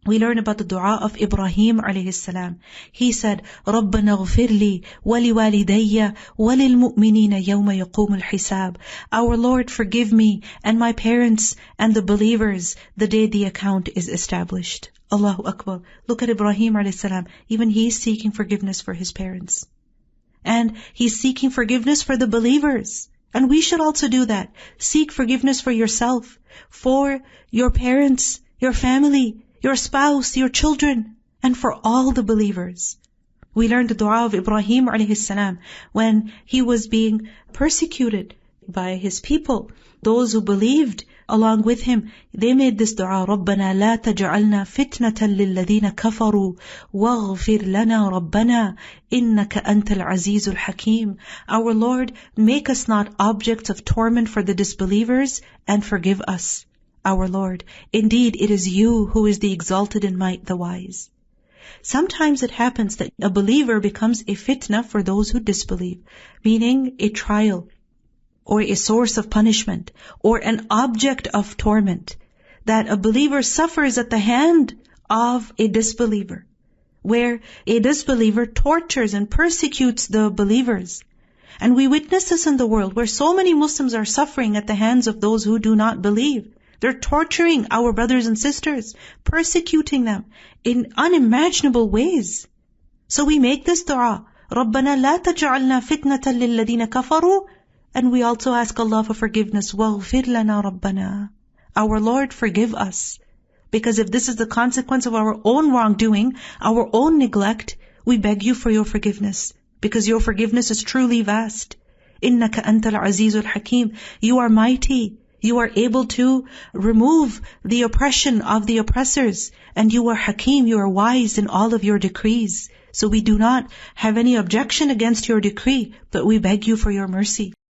We learn about the dua of Ibrahim alayhi salam. He said, رَبَّنَا اغْفِرْ لِي وَلِوَالِدَيَّ وَلِلْمُؤْمِنِينَ يَوْمَ يَقُومُ الْحِسَابِ. Our Lord, forgive me and my parents and the believers the day the account is established. Allahu Akbar. Look at Ibrahim alayhi salam. Even he is seeking forgiveness for his parents. And he's seeking forgiveness for the believers. And we should also do that. Seek forgiveness for yourself, for your parents, your family, your spouse, your children, and for all the believers. We learned the dua of Ibrahim alayhi salam when he was being persecuted by his people. Those who believed along with him, they made this dua, رَبَّنَا لَا تَجْعَلْنَا فِتْنَةً لِلَّذِينَ كَفَرُوا وَاغْفِرْ لَنَا رَبَّنَا إِنَّكَ أَنْتَ الْعَزِيزُ الْحَكِيمُ. Our Lord, make us not objects of torment for the disbelievers, and forgive us. Our Lord, indeed it is you who is the exalted in might, the wise. Sometimes it happens that a believer becomes a fitna for those who disbelieve, meaning a trial, or a source of punishment, or an object of torment, that a believer suffers at the hand of a disbeliever, where a disbeliever tortures and persecutes the believers. And we witness this in the world, where so many Muslims are suffering at the hands of those who do not believe. They're torturing our brothers and sisters, persecuting them in unimaginable ways. So we make this dua, رَبَّنَا لَا تَجْعَلْنَا فِتْنَةً لِلَّذِينَ كَفَرُوا. And we also ask Allah for forgiveness. وَاغْفِرْ لَنَا رَبَّنَا. Our Lord, forgive us. Because if this is the consequence of our own wrongdoing, our own neglect, we beg you for your forgiveness. Because your forgiveness is truly vast. إِنَّكَ أَنْتَ الْعَزِيزُ الْحَكِيمُ. You are mighty. You are able to remove the oppression of the oppressors. And you are Hakim, you are wise in all of your decrees. So we do not have any objection against your decree, but we beg you for your mercy.